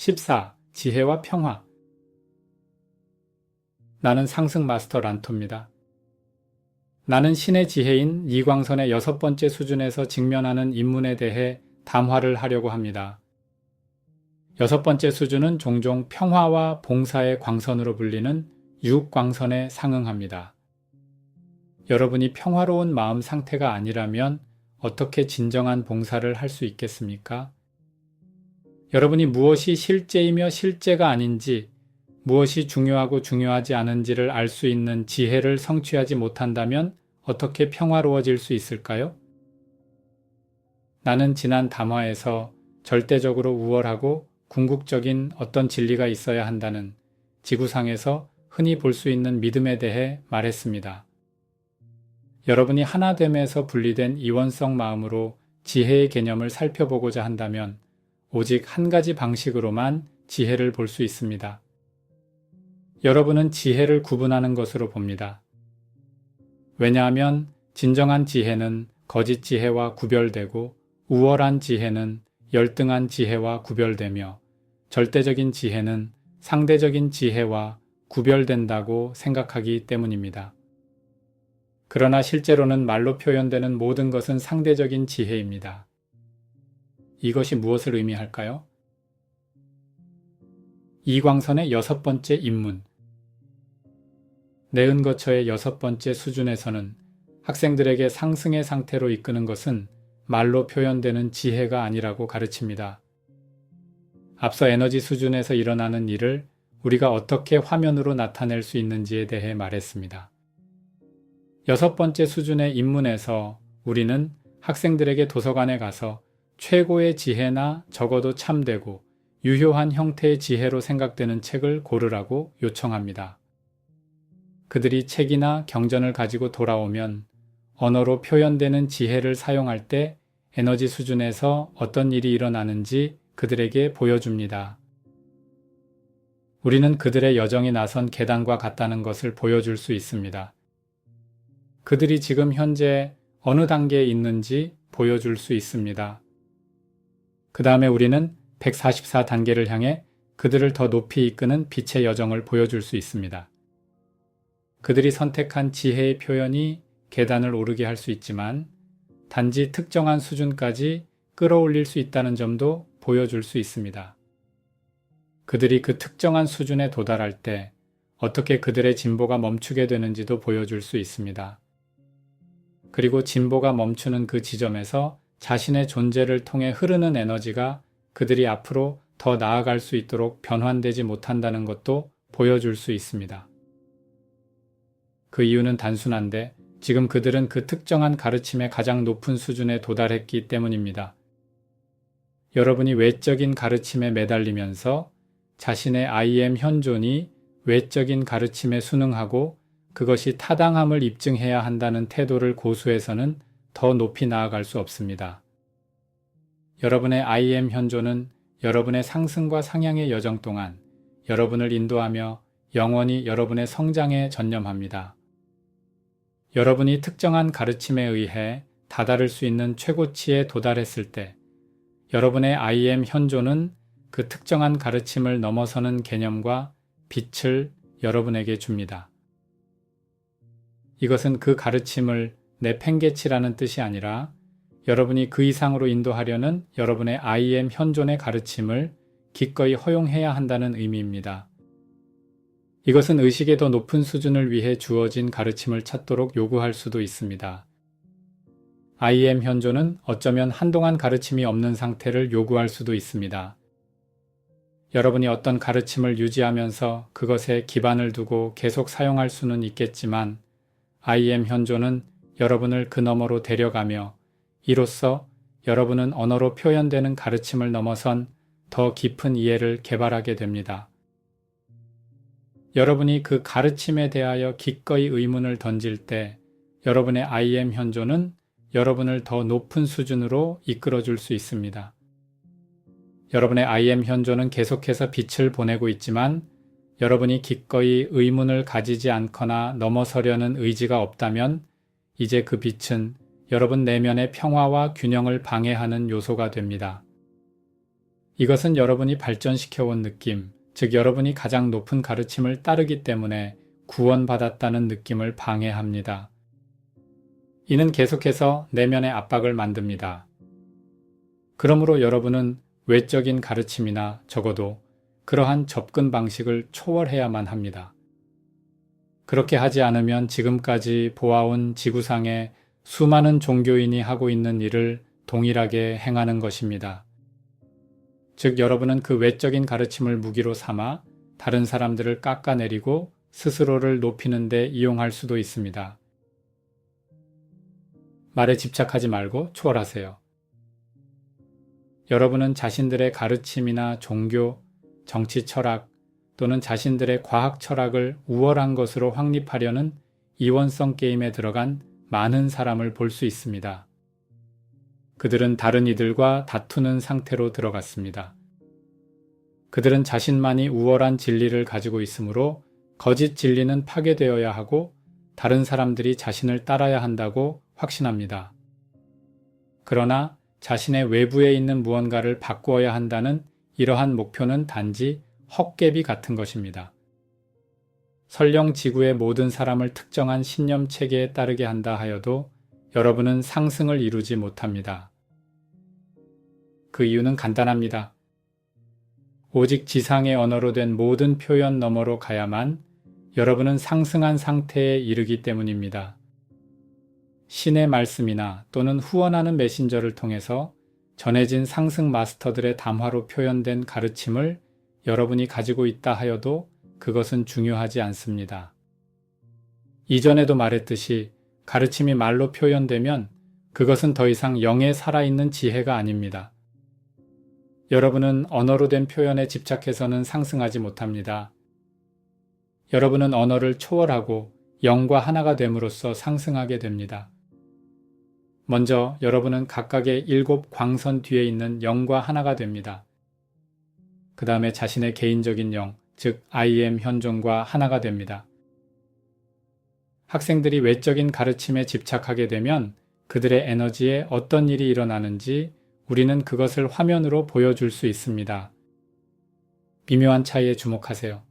14. 지혜와 평화. 나는 상승 마스터 란토입니다. 나는 신의 지혜인 이광선의 6번째 수준에서 직면하는 인문에 대해 담화를 하려고 합니다. 6번째 수준은 종종 평화와 봉사의 광선으로 불리는 육광선에 상응합니다. 여러분이 평화로운 마음 상태가 아니라면 어떻게 진정한 봉사를 할 수 있겠습니까? 여러분이 무엇이 실제이며 실제가 아닌지, 무엇이 중요하고 중요하지 않은지를 알 수 있는 지혜를 성취하지 못한다면 어떻게 평화로워질 수 있을까요? 나는 지난 담화에서 절대적으로 우월하고 궁극적인 어떤 진리가 있어야 한다는 지구상에서 흔히 볼 수 있는 믿음에 대해 말했습니다. 여러분이 하나됨에서 분리된 이원성 마음으로 지혜의 개념을 살펴보고자 한다면 오직 한 가지 방식으로만 지혜를 볼 수 있습니다. 여러분은 지혜를 구분하는 것으로 봅니다. 왜냐하면 진정한 지혜는 거짓 지혜와 구별되고 우월한 지혜는 열등한 지혜와 구별되며 절대적인 지혜는 상대적인 지혜와 구별된다고 생각하기 때문입니다. 그러나 실제로는 말로 표현되는 모든 것은 상대적인 지혜입니다. 이것이 무엇을 의미할까요? 이광선의 6번째 입문. 내은거처의 6번째 수준에서는 학생들에게 상승의 상태로 이끄는 것은 말로 표현되는 지혜가 아니라고 가르칩니다. 앞서 에너지 수준에서 일어나는 일을 우리가 어떻게 화면으로 나타낼 수 있는지에 대해 말했습니다. 6번째 수준의 입문에서 우리는 학생들에게 도서관에 가서 최고의 지혜나 적어도 참되고 유효한 형태의 지혜로 생각되는 책을 고르라고 요청합니다. 그들이 책이나 경전을 가지고 돌아오면 언어로 표현되는 지혜를 사용할 때 에너지 수준에서 어떤 일이 일어나는지 그들에게 보여줍니다. 우리는 그들의 여정이 나선 계단과 같다는 것을 보여줄 수 있습니다. 그들이 지금 현재 어느 단계에 있는지 보여줄 수 있습니다. 그 다음에 우리는 144단계를 향해 그들을 더 높이 이끄는 빛의 여정을 보여줄 수 있습니다. 그들이 선택한 지혜의 표현이 계단을 오르게 할 수 있지만 단지 특정한 수준까지 끌어올릴 수 있다는 점도 보여줄 수 있습니다. 그들이 그 특정한 수준에 도달할 때 어떻게 그들의 진보가 멈추게 되는지도 보여줄 수 있습니다. 그리고 진보가 멈추는 그 지점에서 자신의 존재를 통해 흐르는 에너지가 그들이 앞으로 더 나아갈 수 있도록 변환되지 못한다는 것도 보여줄 수 있습니다. 그 이유는 단순한데 지금 그들은 그 특정한 가르침의 가장 높은 수준에 도달했기 때문입니다. 여러분이 외적인 가르침에 매달리면서 자신의 I am 현존이 외적인 가르침에 순응하고 그것이 타당함을 입증해야 한다는 태도를 고수해서는 더 높이 나아갈 수 없습니다. 여러분의 I am 현존은 여러분의 상승과 상향의 여정 동안 여러분을 인도하며 영원히 여러분의 성장에 전념합니다. 여러분이 특정한 가르침에 의해 다다를 수 있는 최고치에 도달했을 때 여러분의 I am 현존은 그 특정한 가르침을 넘어서는 개념과 빛을 여러분에게 줍니다. 이것은 그 가르침을 내팽개치라는 뜻이 아니라 여러분이 그 이상으로 인도하려는 여러분의 I am 현존의 가르침을 기꺼이 허용해야 한다는 의미입니다. 이것은 의식의 더 높은 수준을 위해 주어진 가르침을 찾도록 요구할 수도 있습니다. I am 현존은 어쩌면 한동안 가르침이 없는 상태를 요구할 수도 있습니다. 여러분이 어떤 가르침을 유지하면서 그것에 기반을 두고 계속 사용할 수는 있겠지만 I am 현존은 여러분을 그 너머로 데려가며 이로써 여러분은 언어로 표현되는 가르침을 넘어선 더 깊은 이해를 개발하게 됩니다. 여러분이 그 가르침에 대하여 기꺼이 의문을 던질 때 여러분의 I am 현존은 여러분을 더 높은 수준으로 이끌어줄 수 있습니다. 여러분의 I am 현존은 계속해서 빛을 보내고 있지만 여러분이 기꺼이 의문을 가지지 않거나 넘어서려는 의지가 없다면 이제 그 빛은 여러분 내면의 평화와 균형을 방해하는 요소가 됩니다. 이것은 여러분이 발전시켜온 느낌, 즉 여러분이 가장 높은 가르침을 따르기 때문에 구원받았다는 느낌을 방해합니다. 이는 계속해서 내면의 압박을 만듭니다. 그러므로 여러분은 외적인 가르침이나 적어도 그러한 접근 방식을 초월해야만 합니다. 그렇게 하지 않으면 지금까지 보아온 지구상의 수많은 종교인이 하고 있는 일을 동일하게 행하는 것입니다. 즉 여러분은 그 외적인 가르침을 무기로 삼아 다른 사람들을 깎아내리고 스스로를 높이는 데 이용할 수도 있습니다. 말에 집착하지 말고 초월하세요. 여러분은 자신들의 가르침이나 종교, 정치 철학 또는 자신들의 과학 철학을 우월한 것으로 확립하려는 이원성 게임에 들어간 많은 사람을 볼 수 있습니다. 그들은 다른 이들과 다투는 상태로 들어갔습니다. 그들은 자신만이 우월한 진리를 가지고 있으므로 거짓 진리는 파괴되어야 하고 다른 사람들이 자신을 따라야 한다고 확신합니다. 그러나 자신의 외부에 있는 무언가를 바꾸어야 한다는 이러한 목표는 단지 헛개비 같은 것입니다. 설령 지구의 모든 사람을 특정한 신념 체계에 따르게 한다 하여도 여러분은 상승을 이루지 못합니다. 그 이유는 간단합니다. 오직 지상의 언어로 된 모든 표현 너머로 가야만 여러분은 상승한 상태에 이르기 때문입니다. 신의 말씀이나 또는 후원하는 메신저를 통해서 전해진 상승 마스터들의 담화로 표현된 가르침을 여러분이 가지고 있다 하여도 그것은 중요하지 않습니다. 이전에도 말했듯이 가르침이 말로 표현되면 그것은 더 이상 영에 살아있는 지혜가 아닙니다. 여러분은 언어로 된 표현에 집착해서는 상승하지 못합니다. 여러분은 언어를 초월하고 영과 하나가 됨으로써 상승하게 됩니다. 먼저 여러분은 각각의 7 광선 뒤에 있는 영과 하나가 됩니다. 그 다음에 자신의 개인적인 영, 즉 I am 현존과 하나가 됩니다. 학생들이 외적인 가르침에 집착하게 되면 그들의 에너지에 어떤 일이 일어나는지 우리는 그것을 화면으로 보여줄 수 있습니다. 미묘한 차이에 주목하세요.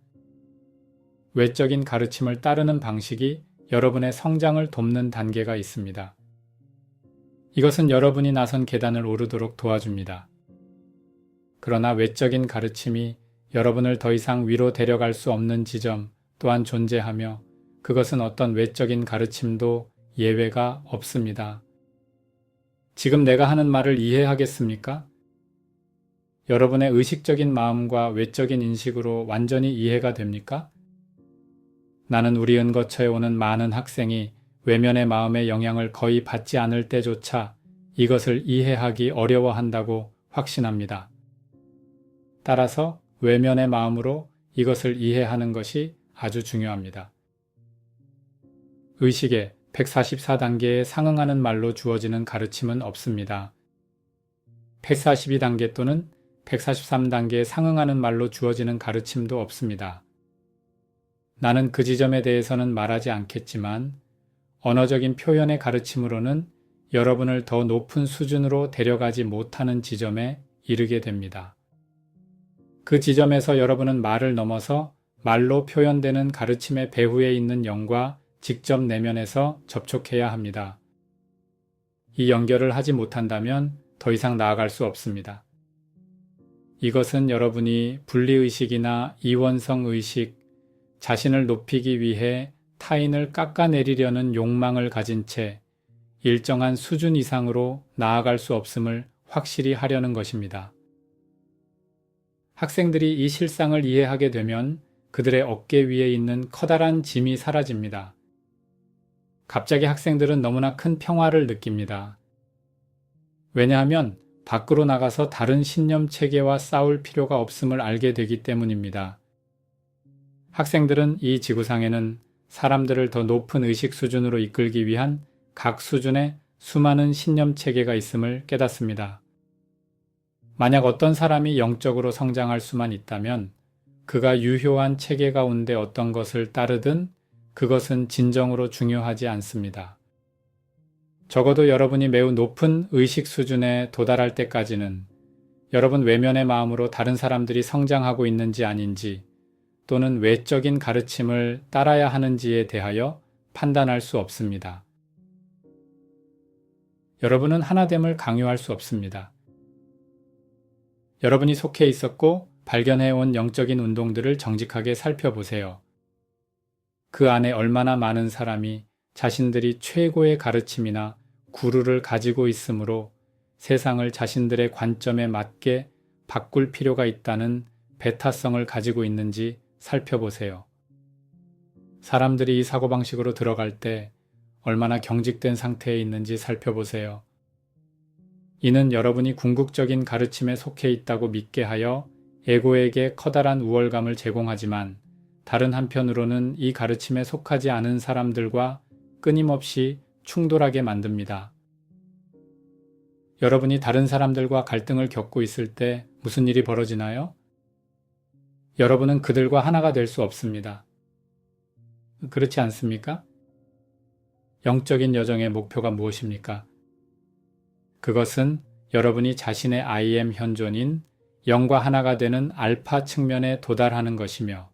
외적인 가르침을 따르는 방식이 여러분의 성장을 돕는 단계가 있습니다. 이것은 여러분이 나선 계단을 오르도록 도와줍니다. 그러나 외적인 가르침이 여러분을 더 이상 위로 데려갈 수 없는 지점 또한 존재하며 그것은 어떤 외적인 가르침도 예외가 없습니다. 지금 내가 하는 말을 이해하겠습니까? 여러분의 의식적인 마음과 외적인 인식으로 완전히 이해가 됩니까? 나는 우리 은거처에 오는 많은 학생이 외면의 마음의 영향을 거의 받지 않을 때조차 이것을 이해하기 어려워한다고 확신합니다. 따라서 외면의 마음으로 이것을 이해하는 것이 아주 중요합니다. 의식의 144단계에 상응하는 말로 주어지는 가르침은 없습니다. 142단계 또는 143단계에 상응하는 말로 주어지는 가르침도 없습니다. 나는 그 지점에 대해서는 말하지 않겠지만 언어적인 표현의 가르침으로는 여러분을 더 높은 수준으로 데려가지 못하는 지점에 이르게 됩니다. 그 지점에서 여러분은 말을 넘어서 말로 표현되는 가르침의 배후에 있는 영과 직접 내면에서 접촉해야 합니다. 이 연결을 하지 못한다면 더 이상 나아갈 수 없습니다. 이것은 여러분이 분리의식이나 이원성 의식, 자신을 높이기 위해 타인을 깎아내리려는 욕망을 가진 채 일정한 수준 이상으로 나아갈 수 없음을 확실히 하려는 것입니다. 학생들이 이 실상을 이해하게 되면 그들의 어깨 위에 있는 커다란 짐이 사라집니다. 갑자기 학생들은 너무나 큰 평화를 느낍니다. 왜냐하면 밖으로 나가서 다른 신념 체계와 싸울 필요가 없음을 알게 되기 때문입니다. 학생들은 이 지구상에는 사람들을 더 높은 의식 수준으로 이끌기 위한 각 수준의 수많은 신념 체계가 있음을 깨닫습니다. 만약 어떤 사람이 영적으로 성장할 수만 있다면 그가 유효한 체계 가운데 어떤 것을 따르든 그것은 진정으로 중요하지 않습니다. 적어도 여러분이 매우 높은 의식 수준에 도달할 때까지는 여러분 외면의 마음으로 다른 사람들이 성장하고 있는지 아닌지 또는 외적인 가르침을 따라야 하는지에 대하여 판단할 수 없습니다. 여러분은 하나됨을 강요할 수 없습니다. 여러분이 속해 있었고 발견해온 영적인 운동들을 정직하게 살펴보세요. 그 안에 얼마나 많은 사람이 자신들이 최고의 가르침이나 구루를 가지고 있으므로 세상을 자신들의 관점에 맞게 바꿀 필요가 있다는 배타성을 가지고 있는지 살펴보세요. 사람들이 이 사고방식으로 들어갈 때 얼마나 경직된 상태에 있는지 살펴보세요. 이는 여러분이 궁극적인 가르침에 속해 있다고 믿게 하여 에고에게 커다란 우월감을 제공하지만 다른 한편으로는 이 가르침에 속하지 않은 사람들과 끊임없이 충돌하게 만듭니다. 여러분이 다른 사람들과 갈등을 겪고 있을 때 무슨 일이 벌어지나요? 여러분은 그들과 하나가 될 수 없습니다. 그렇지 않습니까? 영적인 여정의 목표가 무엇입니까? 그것은 여러분이 자신의 I am 현존인 영과 하나가 되는 알파 측면에 도달하는 것이며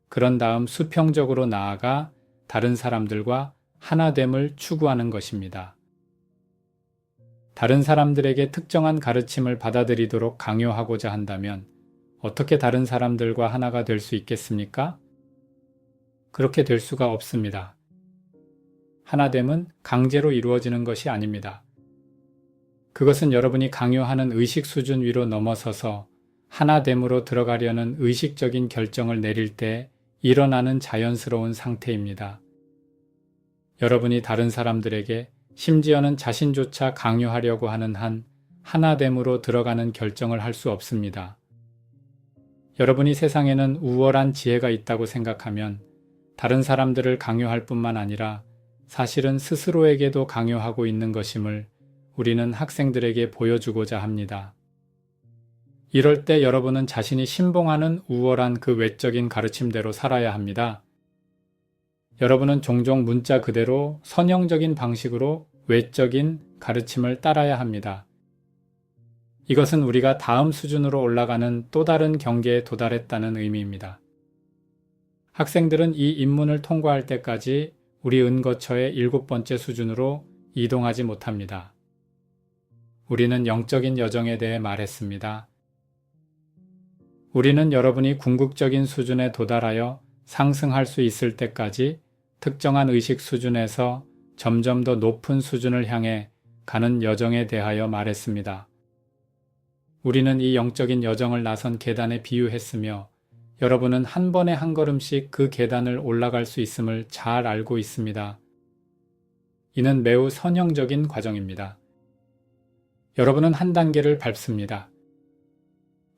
그런 다음 수평적으로 나아가 다른 사람들과 하나됨을 추구하는 것입니다. 다른 사람들에게 특정한 가르침을 받아들이도록 강요하고자 한다면 어떻게 다른 사람들과 하나가 될 수 있겠습니까? 그렇게 될 수가 없습니다. 하나됨은 강제로 이루어지는 것이 아닙니다. 그것은 여러분이 강요하는 의식 수준 위로 넘어서서 하나됨으로 들어가려는 의식적인 결정을 내릴 때 일어나는 자연스러운 상태입니다. 여러분이 다른 사람들에게 심지어는 자신조차 강요하려고 하는 한 하나됨으로 들어가는 결정을 할 수 없습니다. 여러분이 세상에는 우월한 지혜가 있다고 생각하면 다른 사람들을 강요할 뿐만 아니라 사실은 스스로에게도 강요하고 있는 것임을 우리는 학생들에게 보여주고자 합니다. 이럴 때 여러분은 자신이 신봉하는 우월한 그 외적인 가르침대로 살아야 합니다. 여러분은 종종 문자 그대로 선형적인 방식으로 외적인 가르침을 따라야 합니다. 이것은 우리가 다음 수준으로 올라가는 또 다른 경계에 도달했다는 의미입니다. 학생들은 이 입문을 통과할 때까지 우리 은거처의 7번째 수준으로 이동하지 못합니다. 우리는 영적인 여정에 대해 말했습니다. 우리는 여러분이 궁극적인 수준에 도달하여 상승할 수 있을 때까지 특정한 의식 수준에서 점점 더 높은 수준을 향해 가는 여정에 대하여 말했습니다. 우리는 이 영적인 여정을 나선 계단에 비유했으며 여러분은 한 번에 한 걸음씩 그 계단을 올라갈 수 있음을 잘 알고 있습니다. 이는 매우 선형적인 과정입니다. 여러분은 한 단계를 밟습니다.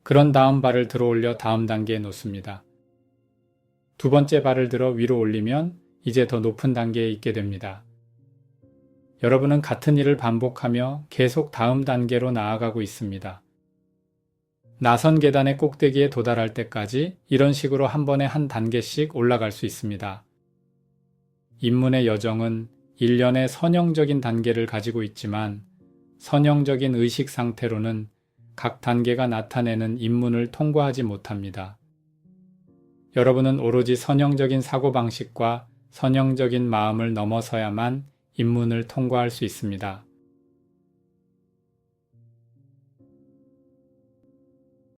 그런 다음 발을 들어 올려 다음 단계에 놓습니다. 두 번째 발을 들어 위로 올리면 이제 더 높은 단계에 있게 됩니다. 여러분은 같은 일을 반복하며 계속 다음 단계로 나아가고 있습니다. 나선 계단의 꼭대기에 도달할 때까지 이런 식으로 한 번에 한 단계씩 올라갈 수 있습니다. 입문의 여정은 일련의 선형적인 단계를 가지고 있지만 선형적인 의식 상태로는 각 단계가 나타내는 입문을 통과하지 못합니다. 여러분은 오로지 선형적인 사고방식과 선형적인 마음을 넘어서야만 입문을 통과할 수 있습니다.